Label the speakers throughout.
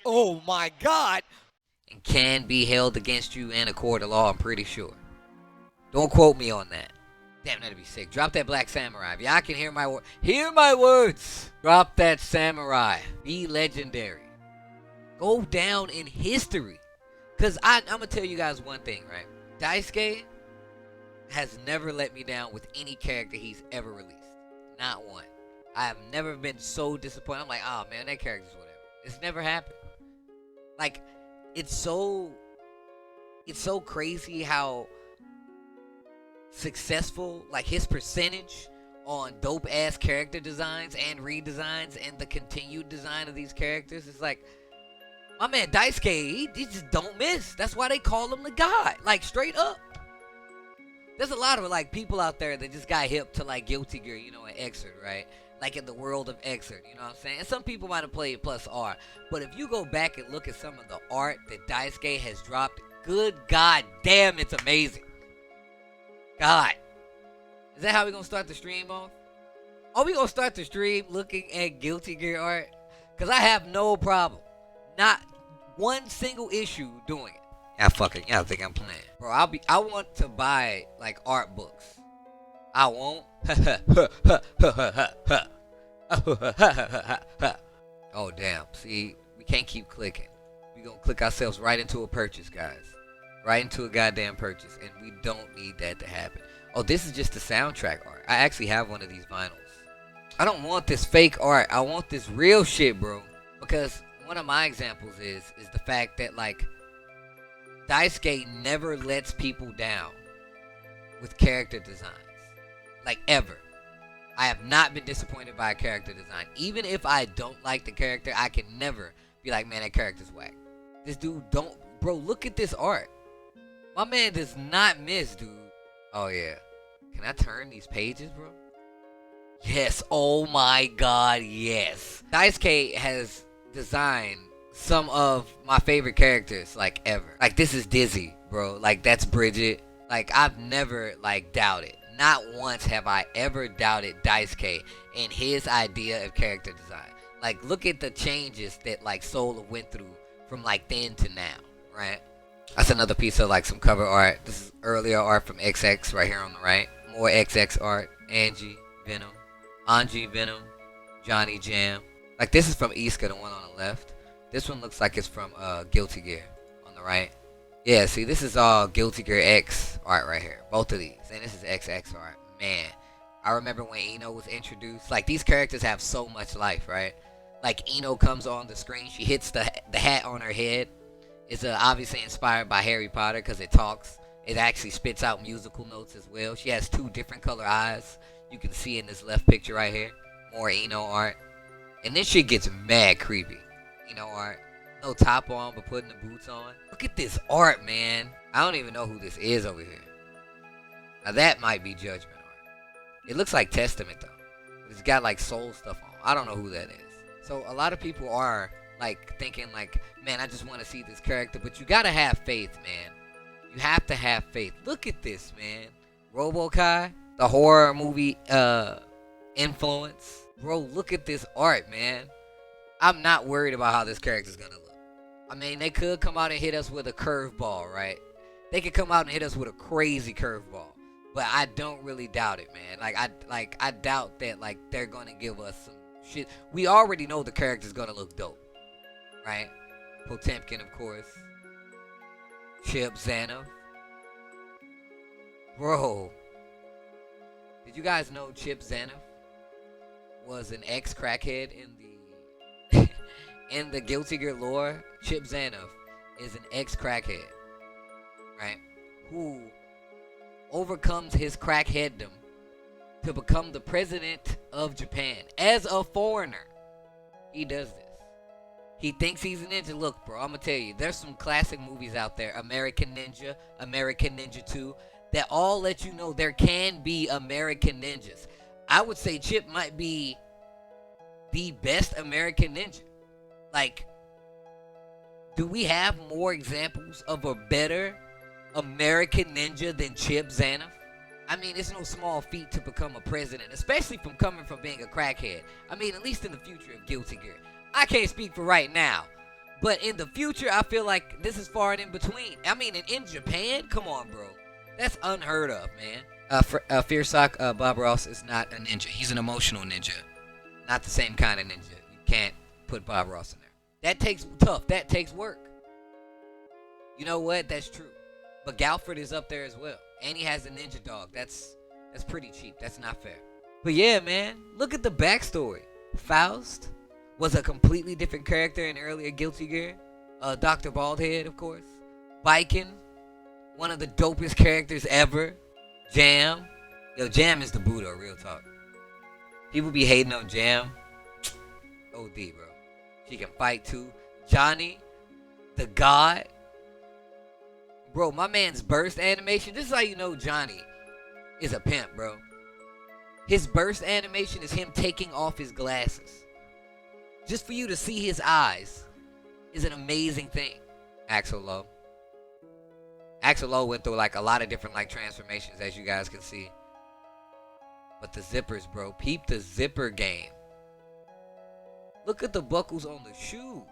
Speaker 1: Oh my god!
Speaker 2: and can be held against you in a court of law, I'm pretty sure. Don't quote me on that. Damn, that'd be sick. Drop that black samurai. If y'all can hear my words. Drop that samurai. Be legendary. Go down in history. Cause I'm gonna tell you guys one thing, right? Daisuke has never let me down with any character he's ever released. Not one. I have never been so disappointed. I'm like, oh man, that character's whatever. It's never happened. Like, it's so crazy how successful, like, his percentage on dope ass character designs and redesigns and the continued design of these characters is like, my man Daisuke, he just don't miss. That's why they call him the god. Like, straight up. There's a lot of, like, people out there that just got hip to, like, Guilty Gear, you know, and Xrd, right? Like, in the world of Xrd, you know what I'm saying? And some people might have played plus R. But if you go back and look at some of the art that Daisuke has dropped, good god damn, it's amazing. God. Is that how we gonna start the stream off? Are we gonna start the stream looking at Guilty Gear art? Because I have no problem. Not one single issue doing it. Y'all think I'm playing. Bro, I want to buy, like, art books. I won't. Oh, damn. See, we can't keep clicking. We gonna click ourselves right into a purchase, guys. Right into a goddamn purchase. And we don't need that to happen. Oh, this is just the soundtrack art. I actually have one of these vinyls. I don't want this fake art. I want this real shit, bro. Because one of my examples is the fact that, like, Daisuke never lets people down with character designs. Like, ever. I have not been disappointed by a character design. Even if I don't like the character, I can never be like, man, that character's whack. This dude don't... Bro, look at this art. My man does not miss, dude. Oh, yeah. Can I turn these pages, bro? Yes. Oh, my God, yes. Daisuke has designed some of my favorite characters, like, ever. Like, this is Dizzy, bro. Like, that's Bridget. Like, I've never, like, doubted. Not once have I ever doubted Daisuke and his idea of character design. Like, look at the changes that, like, Sola went through from, like, then to now, right? That's another piece of, like, some cover art. This is earlier art from XX right here on the right. More XX art. Angie Venom, Johnny Jam. Like, this is from Iska, the one on the left. This one looks like it's from Guilty Gear on the right. Yeah, see, this is all Guilty Gear X art right here. Both of these. And this is XX art. Man, I remember when Ino was introduced. Like, these characters have so much life, right? Like, Ino comes on the screen. She hits the hat on her head. It's obviously inspired by Harry Potter because it talks. It actually spits out musical notes as well. She has 2 different color eyes. You can see in this left picture right here. More Ino art. And this shit gets mad creepy. Ino art. No top on, but putting the boots on. Look at this art, man. I don't even know who this is over here. Now that might be Judgment art. It looks like Testament though. It's got like soul stuff on. I don't know who that is. So a lot of people are like thinking like, man, I just want to see this character. But you gotta have faith, man. You have to have faith. Look at this, man. Robokai, the horror movie influence. Bro, look at this art, man. I'm not worried about how this character's gonna look. I mean, they could come out and hit us with a curveball, right? They could come out and hit us with a crazy curveball. But I don't really doubt it, man. I doubt that, like, they're gonna give us some shit. We already know the character's gonna look dope, right? Potemkin, of course. Chip Zanov. Bro. Did you guys know Chip Zanov was an ex-crackhead in the in the Guilty Gear lore? Chip Zanov is an ex-crackhead, right? Who overcomes his crackheaddom to become the president of Japan as a foreigner. He does this. He thinks he's a ninja. Look, bro, I'm gonna tell you, there's some classic movies out there, American Ninja, American Ninja 2, that all let you know there can be American ninjas. I would say Chip might be the best American ninja. Like, do we have more examples of a better American ninja than Chip Zanov? I mean, it's no small feat to become a president, especially from coming from being a crackhead. I mean, at least in the future of Guilty Gear. I can't speak for right now, But in the future, I feel like this is far and in between. I mean, in Japan, come on, bro. That's unheard of, man. Fearsock, Bob Ross is not a ninja. He's an emotional ninja. Not the same kind of ninja. You can't put Bob Ross in there. That takes tough. That takes work. You know what? That's true. But Galford is up there as well. And he has a ninja dog. That's pretty cheap. That's not fair. But yeah, man. Look at the backstory. Faust was a completely different character in earlier Guilty Gear. Dr. Baldhead, of course. Biken, one of the dopest characters ever. Jam. Yo, Jam is the Buddha, real talk. People be hating on Jam. OD, bro. She can fight too. Johnny, the God. Bro, my man's burst animation. This is how you know Johnny is a pimp, bro. His burst animation is him taking off his glasses. Just for you to see his eyes is an amazing thing. Axel Lowe. Axel Lowe went through like a lot of different like transformations, as you guys can see. But the zippers, bro. Peep the zipper game. Look at the buckles on the shoes.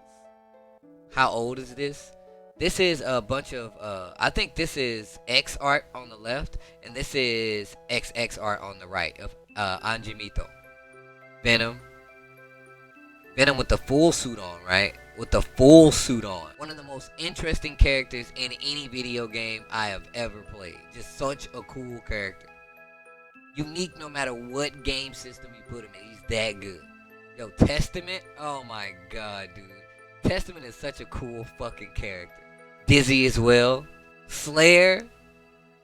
Speaker 2: How old is this? This is a bunch of, I think this is X art on the left, and this is XX art on the right of Anjimito. Venom. Venom with the full suit on, right? With the full suit on. One of the most interesting characters in any video game I have ever played. Just such a cool character. Unique no matter what game system you put him in. He's that good. Yo, Testament. Oh my god, dude. Testament is such a cool fucking character. Dizzy as well. Slayer.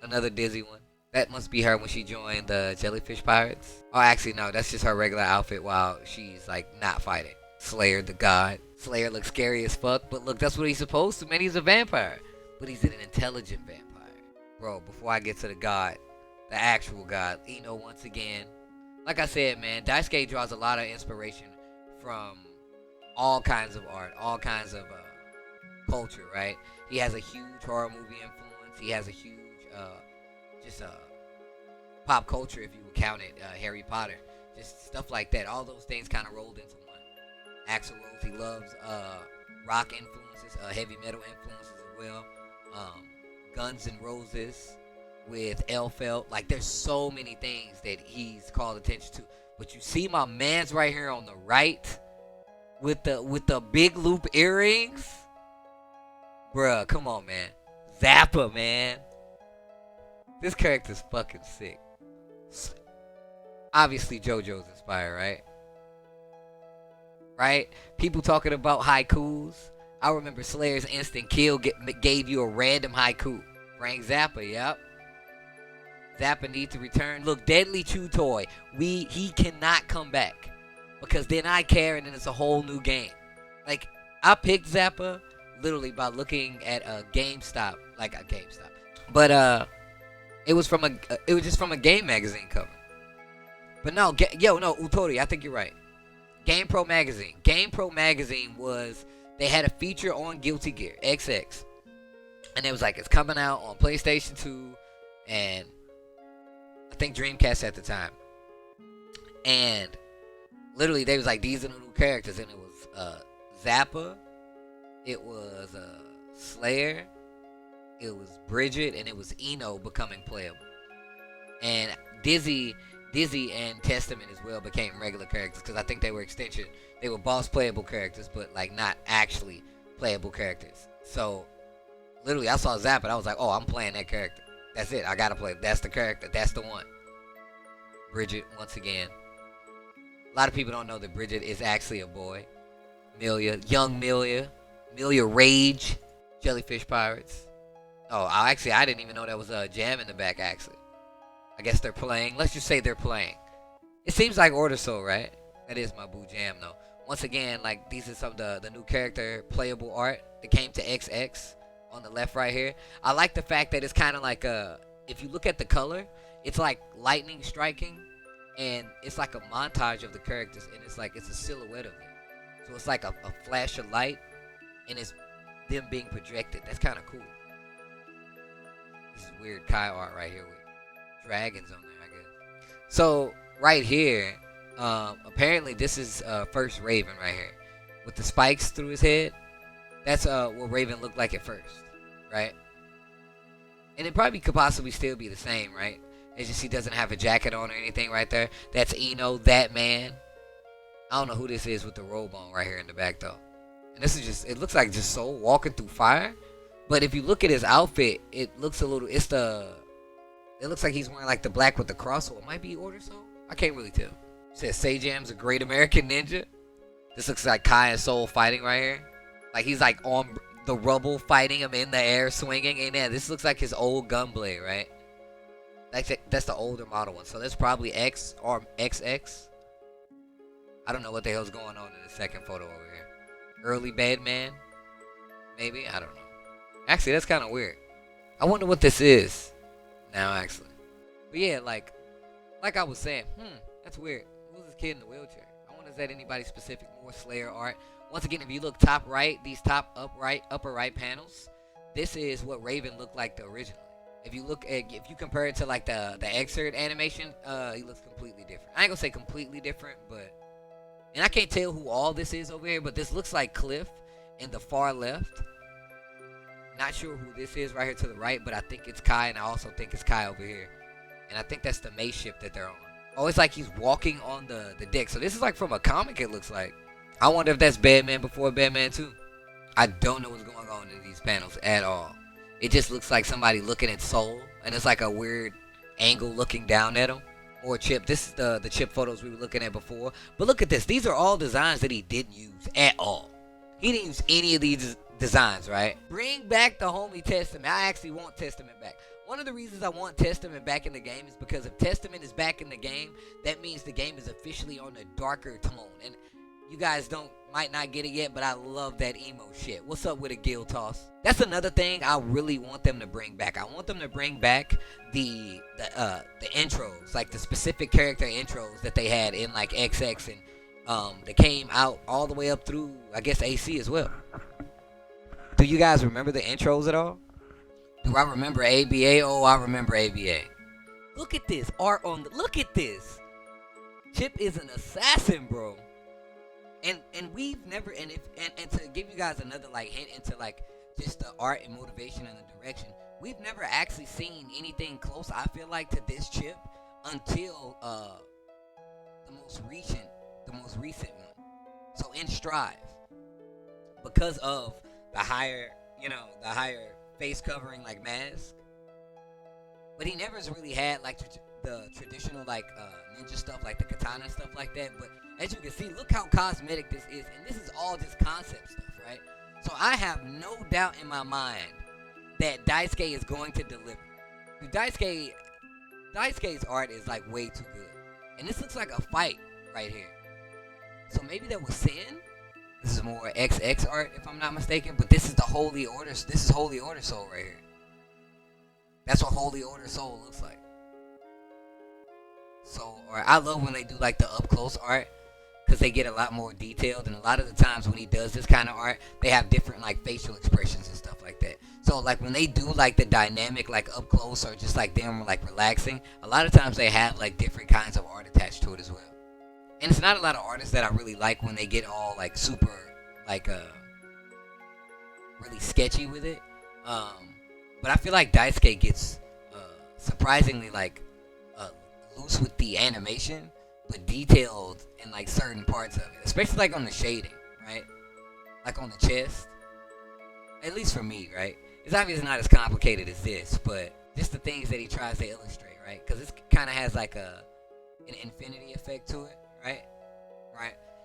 Speaker 2: Another Dizzy one. That must be her when she joined the Jellyfish Pirates. Oh, actually, no. That's just her regular outfit while she's, like, not fighting. Slayer, the god. Slayer looks scary as fuck, but look, that's what he's supposed to, man. He's a vampire. But he's an intelligent vampire. Bro, before I get to the god, the actual god, Ino once again. Like I said, man, Daisuke draws a lot of inspiration from all kinds of art, all kinds of culture, right? He has a huge horror movie influence. He has a huge, pop culture, if you would count it, Harry Potter. Just stuff like that. All those things kind of rolled into one. Axl Rose, he loves rock influences, heavy metal influences as well. Guns N' Roses with Elfelt. Like, there's so many things that he's called attention to. But you see my man's right here on the right with the big loop earrings. Bruh, come on, man. Zappa, man. This character's fucking sick. Obviously, JoJo's inspired, right? Right? People talking about haikus. I remember Slayer's Instant Kill gave you a random haiku. Frank Zappa, yep. Zappa need to return. Look, Deadly Chew Toy. He cannot come back. Because then I care and then it's a whole new game. Like, I picked Zappa literally by looking at a GameStop. Like a GameStop. But, it was just from a game magazine cover. But no, Utori, I think you're right. GamePro magazine. GamePro magazine they had a feature on Guilty Gear XX. And it was like, it's coming out on PlayStation 2 and I think Dreamcast at the time. And literally they was like, these are the new characters. And it was Zappa. It was Slayer. It was Bridget, and it was Eno becoming playable. And Dizzy and Testament as well became regular characters because I think they were extension. They were boss playable characters, but like not actually playable characters. So literally, I saw Zappa, and I was like, oh, I'm playing that character. That's it. I gotta play. That's the character. That's the one. Bridget, once again. A lot of people don't know that Bridget is actually a boy. Young Milia Rage, Jellyfish Pirates. Oh, I didn't even know there was a jam in the back, actually. I guess they're playing. Let's just say they're playing. It seems like Order Soul, right? That is my boo jam, though. Once again, like, these are some of the new character playable art that came to XX on the left right here. I like the fact that it's kind of like if you look at the color, it's like lightning striking, and it's like a montage of the characters, and it's a silhouette of them. So it's like a flash of light, and it's them being projected. That's kind of cool. This is weird Kai art right here with dragons on there, I guess. So right here, apparently this is first Raven right here with the spikes through his head. That's what Raven looked like at first, right? And it probably could possibly still be the same, right? It's just he doesn't have a jacket on or anything right there. That's Eno, that man. I don't know who this is with the robe on right here in the back though. And this is just, it looks like just Soul walking through fire. But if you look at his outfit, it looks a little, it looks like he's wearing like the black with the cross, so it might be Order Soul. I can't really tell. It says Sajam's a great American ninja. This looks like Kai and Soul fighting right here. Like he's like on the rubble fighting him in the air swinging. And yeah, this looks like his old gunblade, right? That's the older model one. So that's probably X or XX. I don't know what the hell's going on in the second photo over here. Early Batman? Maybe? I don't know. Actually, that's kind of weird. I wonder what this is now, actually. But yeah, like I was saying, that's weird. Who's this kid in the wheelchair? I wonder, is that anybody specific? More Slayer art. Once again, if you look top right, these top upper right panels, this is what Raven looked like originally. If you compare it to like the excerpt animation, he looks completely different. I ain't gonna say completely different, but, and I can't tell who all this is over here, but this looks like Cliff in the far left. Not sure who this is right here to the right, but I think it's Kai, and I also think it's Kai over here. And I think that's the May ship that they're on. Oh, it's like he's walking on the deck. So this is like from a comic, it looks like. I wonder if that's Batman before Batman 2. I don't know what's going on in these panels at all. It just looks like somebody looking at Soul, and it's like a weird angle looking down at him. Or Chip. This is the Chip photos we were looking at before. But look at this. These are all designs that he didn't use at all. He didn't use any of these designs, right? Bring back the homie Testament. I actually want Testament back. One of the reasons I want Testament back in the game is because if Testament is back in the game, that means the game is officially on a darker tone. And you guys might not get it yet, but I love that emo shit. What's up with a guild toss? That's another thing I really want them to bring back. I want them to bring back the intros, like the specific character intros that they had in like XX, and that came out all the way up through, I guess, AC as well. Do you guys remember the intros at all? Do I remember ABA? Oh, I remember ABA. Look at this art on the. Look at this. Chip is an assassin, bro. And we've never, and to give you guys another like hint into like just the art and motivation and the direction, we've never actually seen anything close, I feel like, to this Chip until the most recent one. So in Strive, because of the higher face covering like mask, but he never has really had like the traditional like ninja stuff, like the katana and stuff like that. But as you can see, look how cosmetic this is, and this is all just concept stuff, right? So I have no doubt in my mind that Daisuke is going to deliver. Daisuke's art is like way too good, and this looks like a fight right here. So maybe that was Sin. This is more XX art, if I'm not mistaken. But this is the Holy Order. This is Holy Order Soul right here. That's what Holy Order Soul looks like. So, or I love when they do like the up close art, because they get a lot more detailed. And a lot of the times when he does this kind of art, they have different like facial expressions and stuff like that. So like when they do like the dynamic like up close, or just like them like relaxing, a lot of times they have like different kinds of art attached to it as well. And it's not a lot of artists that I really like when they get all like super like really sketchy with it. But I feel like Daisuke gets surprisingly like loose with the animation, but detailed in like certain parts of it, especially like on the shading, right? Like on the chest. At least for me, right? It's obviously not as complicated as this, but just the things that he tries to illustrate, right? Because this kind of has like an infinity effect to it. Right.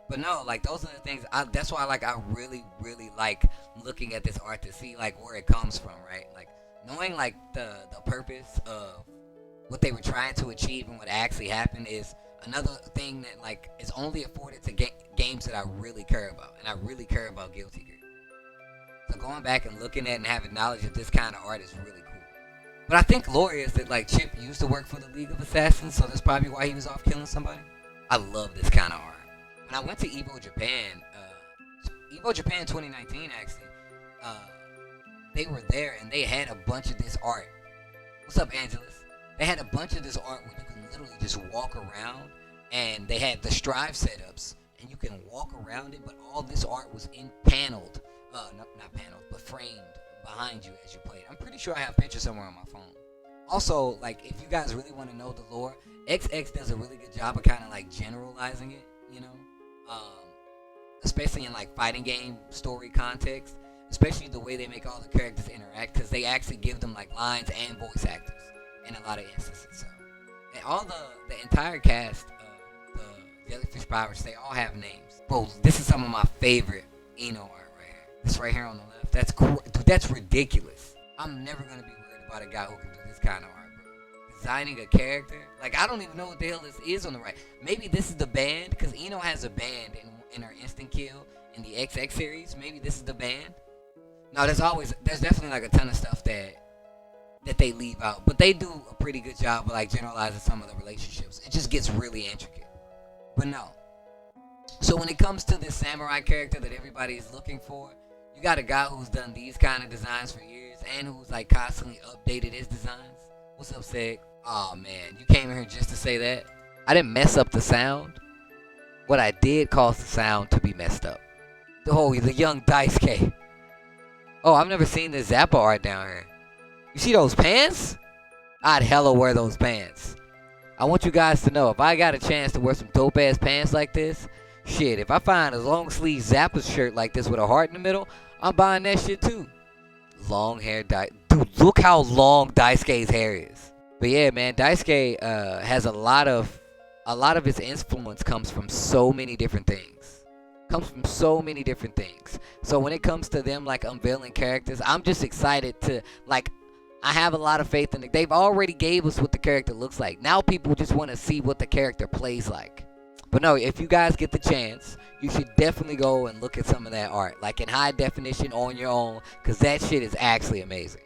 Speaker 2: But no, like those are the things. That's why I really, really like looking at this art to see like where it comes from, right? Like knowing like the purpose of what they were trying to achieve and what actually happened is another thing that like is only afforded to games that I really care about, and I really care about Guilty Gear. So going back and looking at and having knowledge of this kind of art is really cool. But I think lore is that like Chip used to work for the League of Assassins, so that's probably why he was off killing somebody. I love this kind of art. When I went to Evo Japan 2019 actually, they were there and they had a bunch of this art. What's up, Angelus? They had a bunch of this art where you can literally just walk around, and they had the Strive setups, and you can walk around it, but all this art was paneled
Speaker 1: not panels, but framed behind you as you play it. I'm pretty sure I have pictures somewhere on my phone. Also, like, if you guys really want to know the lore, XX does a really good job of kind of like generalizing it, you know, especially in like fighting game story context, especially the way they make all the characters interact, because they actually give them like lines and voice actors in a lot of instances. So, and all the entire cast of the Jellyfish Pirates, they all have names. Bro, this is some of my favorite Eno art right here. This right here on the left, dude, that's ridiculous. I'm never gonna be worried about a guy who can do this kind of art, bro. Designing a character, like, I don't even know what the hell this is on the right. Maybe this is the band, because Eno has a band in her Instant Kill in the XX series. Maybe this is the band. No, there's definitely like a ton of stuff that they leave out, but they do a pretty good job of like generalizing some of the relationships. It just gets really intricate. But no. So when it comes to this samurai character that everybody is looking for, you got a guy who's done these kind of designs for years and who's like constantly updated his designs. What's up, Seg? Oh man, you came in here just to say that? I didn't mess up the sound. What I did cause the sound to be messed up. Oh, the young Daisuke. Oh, I've never seen this Zappa art down here. You see those pants? I'd hella wear those pants. I want you guys to know, if I got a chance to wear some dope ass pants like this, shit, if I find a long sleeve Zappa shirt like this with a heart in the middle, I'm buying that shit too. Long hair dude, look how long Daisuke's hair is. But yeah, man, Daisuke has a lot of his influence comes from so many different things. So when it comes to them like unveiling characters, I'm just excited to like. I have a lot of faith in it. They've already gave us what the character looks like. Now people just want to see what the character plays like. But no, if you guys get the chance, you should definitely go and look at some of that art, like in high definition on your own, because that shit is actually amazing.